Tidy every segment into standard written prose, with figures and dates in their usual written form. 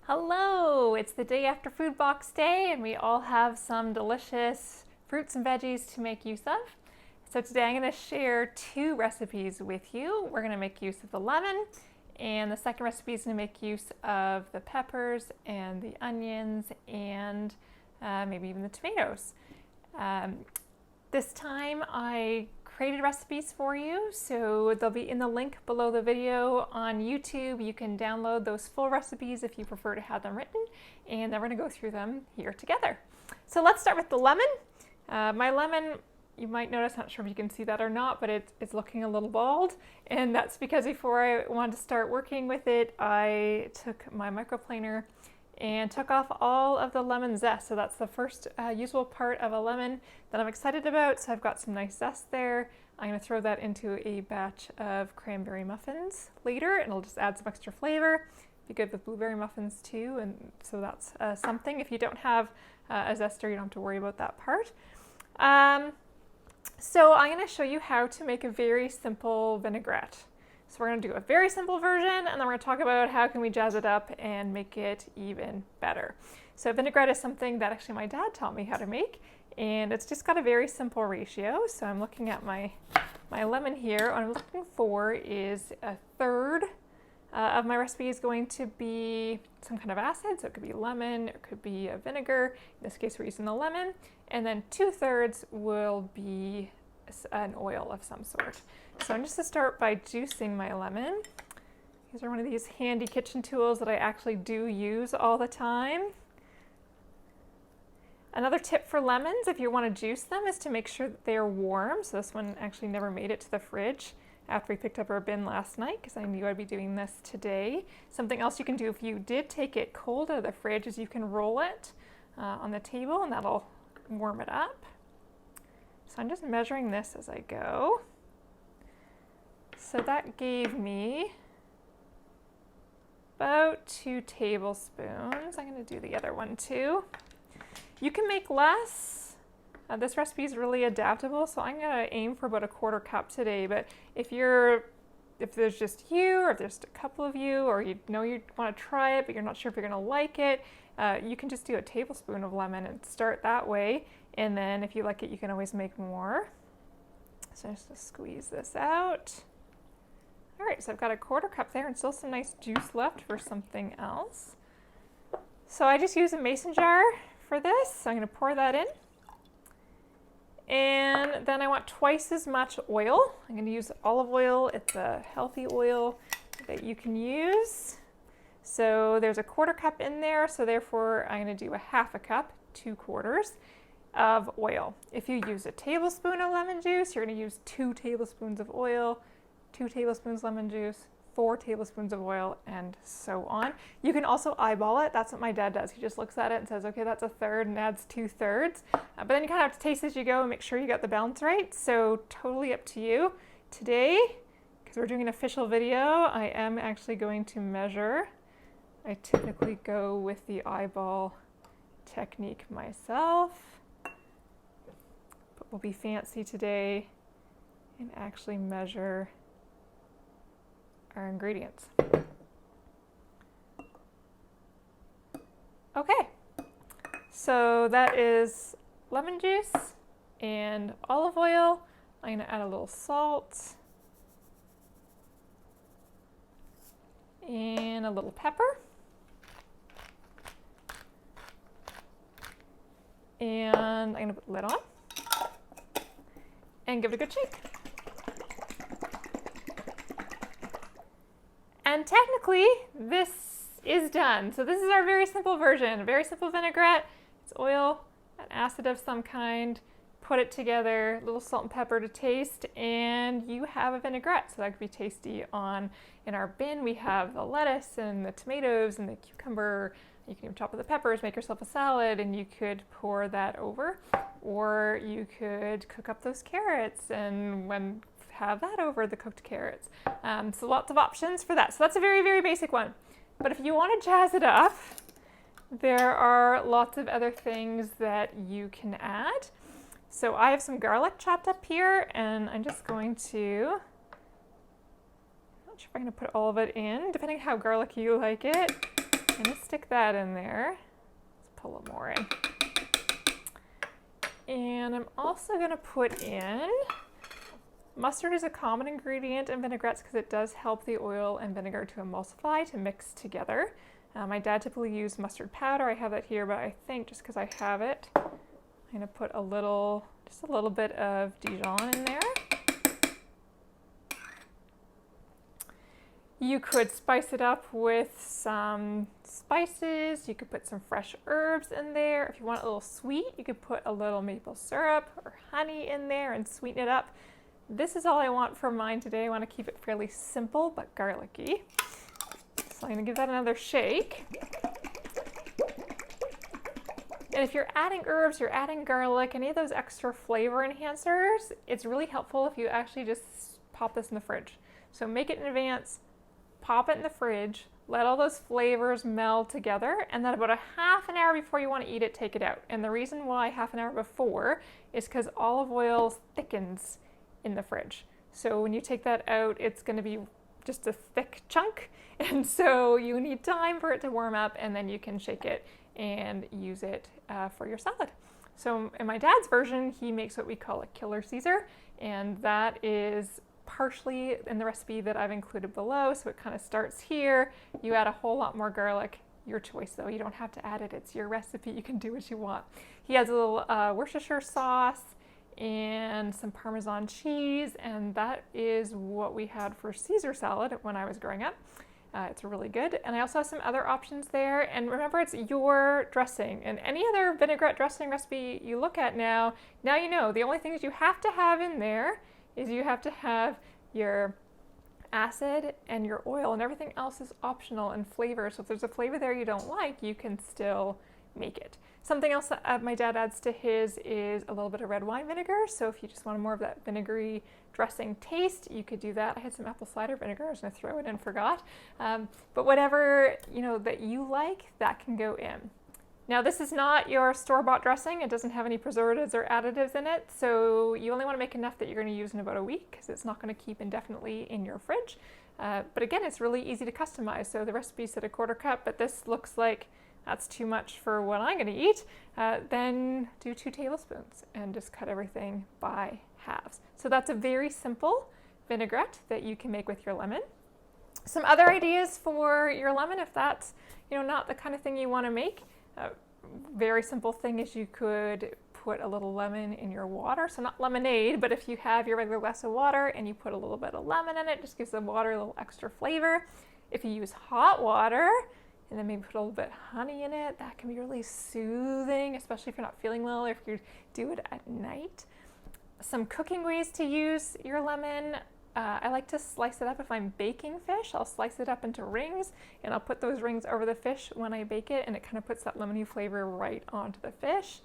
Hello! It's the day after Food Box Day and we all have some delicious fruits and veggies to make use of. So today I'm going to share two recipes with you. We're going to make use of the lemon, and the second recipe is going to make use of the peppers and the onions and maybe even the tomatoes. This time I created recipes for you, so they'll be in the link below the video on YouTube. You can download those full recipes if you prefer to have them written, and then we're going to go through them here together. So let's start with the lemon. My lemon, you might notice, not sure if you can see that or not, but it's looking a little bald, and that's because before I wanted to start working with it, I took my microplaner and took off all of the lemon zest. So that's the first usable part of a lemon that I'm excited about. So I've got some nice zest there. I'm going to throw that into a batch of cranberry muffins later, and it'll just add some extra flavor. Be good with blueberry muffins too, and so that's something. If you don't have a zester, you don't have to worry about that part. So I'm going to show you how to make a very simple vinaigrette. So we're going to do a very simple version, and then we're going to talk about how can we jazz it up and make it even better. So vinaigrette is something that actually my dad taught me how to make, and it's just got a very simple ratio. So I'm looking at my lemon here. What I'm looking for is a third of my recipe is going to be some kind of acid. So it could be lemon, it could be a vinegar. In this case, we're using the lemon. And then 2/3 will be an oil of some sort. So I'm just going to start by juicing my lemon. These are one of these handy kitchen tools that I actually do use all the time. Another tip for lemons, if you want to juice them, is to make sure that they are warm. So this one actually never made it to the fridge after we picked up our bin last night because I knew I'd be doing this today. Something else you can do if you did take it cold out of the fridge is you can roll it on the table, and that'll warm it up. So I'm just measuring this as I go. So that gave me about 2 tablespoons. I'm going to do the other one too. You can make less. This recipe is really adaptable, so I'm going to aim for about 1/4 cup today. But if there's just you, or if there's a couple of you, or you know you want to try it but you're not sure if you're going to like it, you can just do a tablespoon of lemon and start that way. And then if you like it, you can always make more. So I'm just going to squeeze this out. All right, so I've got 1/4 cup there and still some nice juice left for something else. So I just use a mason jar for this. So I'm going to pour that in. And then I want twice as much oil. I'm going to use olive oil. It's a healthy oil that you can use. So there's 1/4 cup in there, so therefore I'm going to do 1/2 cup, 2/4 of oil. If you use a tablespoon of lemon juice, you're going to use 2 tablespoons of oil, 2 tablespoons lemon juice, 4 tablespoons of oil, and so on. You can also eyeball it. That's what my dad does. He just looks at it and says, okay, that's 1/3, and adds 2/3. But then you kind of have to taste as you go and make sure you got the balance right. So totally up to you. Today, because we're doing an official video, I am actually going to measure. I typically go with the eyeball technique myself, but we'll be fancy today and actually measure our ingredients. Okay, so that is lemon juice and olive oil. I'm going to add a little salt and a little pepper. And I'm going to put the lid on and give it a good shake. And technically, this is done. So this is our very simple version, a very simple vinaigrette. It's oil, an acid of some kind, put it together, a little salt and pepper to taste, and you have a vinaigrette. So that could be tasty in our bin. We have the lettuce and the tomatoes and the cucumber. You can even chop up the peppers, make yourself a salad, and you could pour that over. Or you could cook up those carrots and have that over the cooked carrots. So lots of options for that. So that's a very, very basic one. But if you want to jazz it up, there are lots of other things that you can add. So I have some garlic chopped up here, and I'm just going to, I'm not sure if I'm going to put all of it in, depending on how garlicky you like it. I'm going to stick that in there. Let's pull a little more in. And I'm also going to put in, mustard is a common ingredient in vinaigrettes because it does help the oil and vinegar to emulsify, to mix together. My dad typically used mustard powder. I have that here, but I think just because I have it, I'm going to put just a little bit of Dijon in there. You could spice it up with some spices. You could put some fresh herbs in there. If you want it a little sweet, you could put a little maple syrup or honey in there and sweeten it up. This is all I want for mine today. I want to keep it fairly simple but garlicky. So I'm going to give that another shake. And if you're adding herbs, you're adding garlic, any of those extra flavor enhancers, it's really helpful if you actually just pop this in the fridge. So make it in advance, pop it in the fridge, let all those flavors meld together, and then about a half an hour before you want to eat it, take it out. And the reason why half an hour before is because olive oil thickens in the fridge. So when you take that out, it's going to be just a thick chunk, and so you need time for it to warm up, and then you can shake it and use it for your salad. So in my dad's version, he makes what we call a killer Caesar, and that is partially in the recipe that I've included below. So it kind of starts here. You add a whole lot more garlic. Your choice though, you don't have to add it. It's your recipe. You can do what you want. He adds a little Worcestershire sauce and some Parmesan cheese, and that is what we had for Caesar salad when I was growing up. It's really good. And I also have some other options there. And remember, it's your dressing. And any other vinaigrette dressing recipe you look at now you know the only things you have to have in there is you have to have your acid and your oil, and everything else is optional and flavor. So if there's a flavor there you don't like, you can still make it. Something else that my dad adds to his is a little bit of red wine vinegar. So if you just want more of that vinegary dressing taste, you could do that. I had some apple cider vinegar. I was going to throw it in, forgot. But whatever that you like, that can go in. Now this is not your store-bought dressing. It doesn't have any preservatives or additives in it. So you only want to make enough that you're going to use in about a week because it's not going to keep indefinitely in your fridge. But again, it's really easy to customize. So the recipe said a quarter cup, but this looks like that's too much for what I'm going to eat. Then do 2 tablespoons and just cut everything by halves. So that's a very simple vinaigrette that you can make with your lemon. Some other ideas for your lemon, if that's not the kind of thing you want to make. Very simple thing is you could put a little lemon in your water. So not lemonade, but if you have your regular glass of water and you put a little bit of lemon in it, just gives the water a little extra flavor. If you use hot water and then maybe put a little bit of honey in it, that can be really soothing, especially if you're not feeling well or if you do it at night. Some cooking ways to use your lemon. I like to slice it up if I'm baking fish. I'll slice it up into rings and I'll put those rings over the fish when I bake it, and it kind of puts that lemony flavor right onto the fish.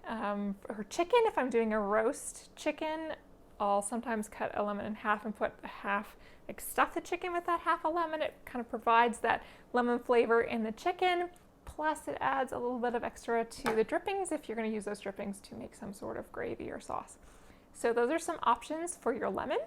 For chicken, if I'm doing a roast chicken, I'll sometimes cut a lemon in half and put a half, stuff the chicken with that half a lemon. It kind of provides that lemon flavor in the chicken, plus it adds a little bit of extra to the drippings if you're going to use those drippings to make some sort of gravy or sauce. So those are some options for your lemon.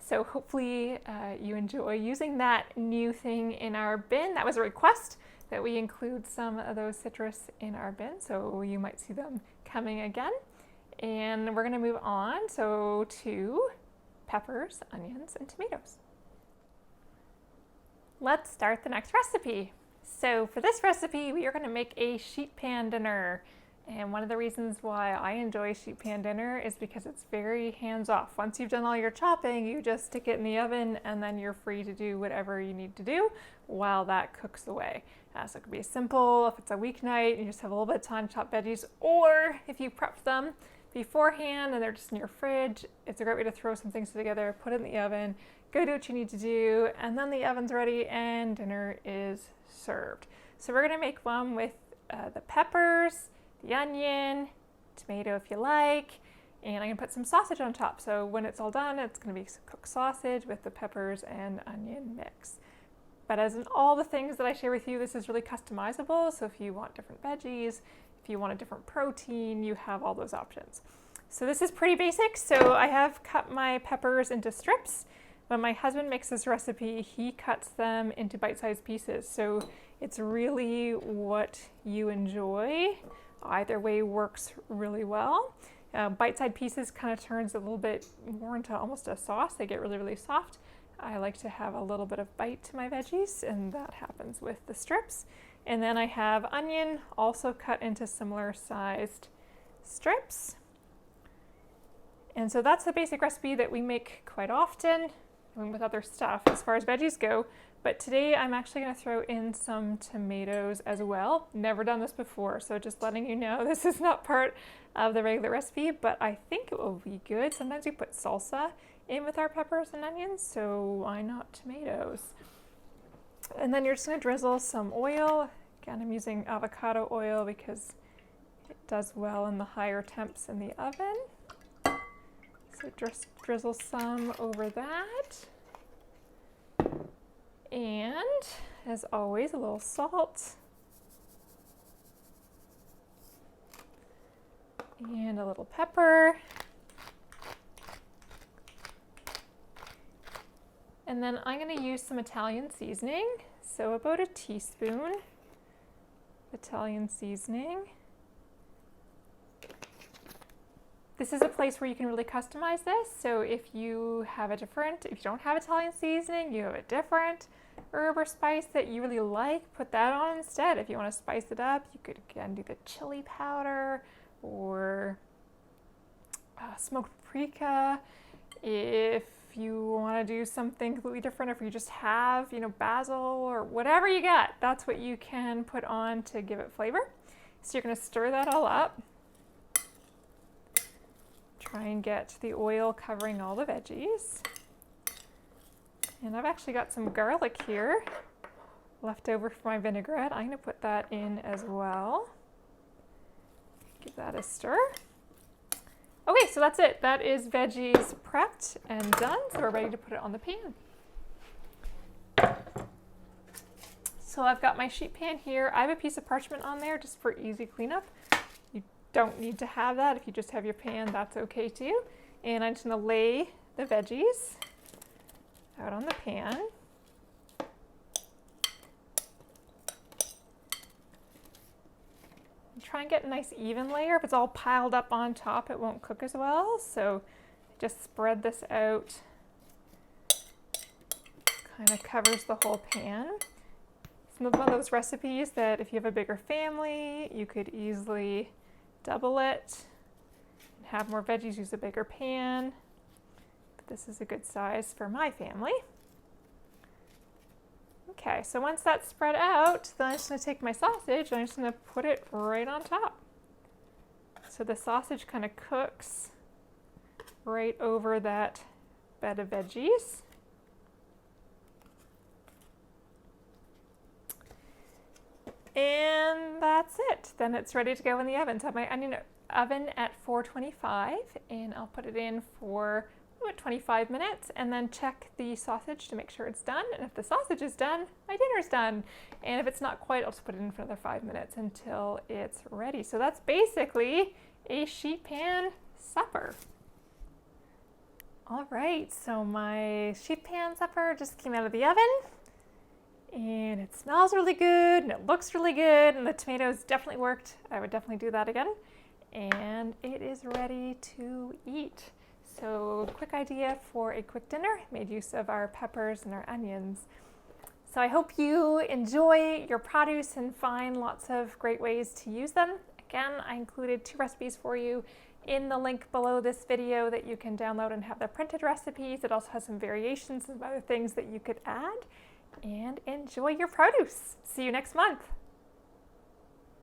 So hopefully you enjoy using that new thing in our bin. That was a request that we include some of those citrus in our bin, so you might see them coming again. And we're going to move on to peppers, onions, and tomatoes. Let's start the next recipe. So for this recipe, we are going to make a sheet pan dinner. And one of the reasons why I enjoy sheet pan dinner is because it's very hands-off. Once you've done all your chopping, you just stick it in the oven and then you're free to do whatever you need to do while that cooks away. So it could be simple if it's a weeknight, you just have a little bit of time to chop veggies, or if you prepped them beforehand and they're just in your fridge, it's a great way to throw some things together, put it in the oven, go do what you need to do, and then the oven's ready and dinner is served. So we're gonna make one with the peppers, the onion, tomato if you like, and I'm gonna put some sausage on top. So when it's all done, it's gonna be cooked sausage with the peppers and onion mix. But as in all the things that I share with you, this is really customizable. So if you want different veggies, if you want a different protein, you have all those options. So this is pretty basic. So I have cut my peppers into strips. When my husband makes this recipe, he cuts them into bite-sized pieces. So It's really what you enjoy. Either way works really well. Bite-sized pieces kind of turns a little bit more into almost a sauce. They get really, really soft. I like to have a little bit of bite to my veggies, and that happens with the strips. And then I have onion also cut into similar sized strips. And so that's the basic recipe that we make quite often with other stuff as far as veggies go. But today I'm actually going to throw in some tomatoes as well. Never done this before, so just letting you know this is not part of the regular recipe, but I think it will be good. Sometimes we put salsa in with our peppers and onions, so why not tomatoes? And then you're just going to drizzle some oil. Again, I'm using avocado oil because it does well in the higher temps in the oven. So just drizzle some over that. And as always, a little salt. And a little pepper. And then I'm going to use some Italian seasoning. So about a teaspoon Italian seasoning. This is a place where you can really customize this. So if you don't have Italian seasoning, you have a different herb or spice that you really like, put that on instead. If you want to spice it up, you could again do the chili powder or smoked paprika. If you want to do something completely different, if you just have, basil or whatever you got, that's what you can put on to give it flavor. So you're going to stir that all up. Try and get the oil covering all the veggies. And I've actually got some garlic here left over from my vinaigrette. I'm going to put that in as well. Give that a stir. Okay, so that's it. That is veggies prepped and done. So we're ready to put it on the pan. So I've got my sheet pan here. I have a piece of parchment on there just for easy cleanup. You don't need to have that. If you just have your pan, that's okay too. And I'm just going to lay the veggies out on the pan. Try and get a nice even layer. If it's all piled up on top, it won't cook as well. So just spread this out. Kind of covers the whole pan. It's one of those recipes that if you have a bigger family, you could easily double it and have more veggies, use a bigger pan. But this is a good size for my family. Okay, so once that's spread out, then I'm just going to take my sausage and I'm just going to put it right on top. So the sausage kind of cooks right over that bed of veggies. And that's it. Then it's ready to go in the oven. So I have my onion oven at 425 and I'll put it in for about 25 minutes and then check the sausage to make sure it's done. And if the sausage is done, my dinner's done. And if it's not quite, I'll just put it in for another 5 minutes until it's ready. So that's basically a sheet pan supper. All right, so my sheet pan supper just came out of the oven and it smells really good and it looks really good and the tomatoes definitely worked. I would definitely do that again. And it is ready to eat. So quick idea for a quick dinner, made use of our peppers and our onions. So I hope you enjoy your produce and find lots of great ways to use them. Again, I included 2 recipes for you in the link below this video that you can download and have the printed recipes. It also has some variations of other things that you could add. And enjoy your produce. See you next month.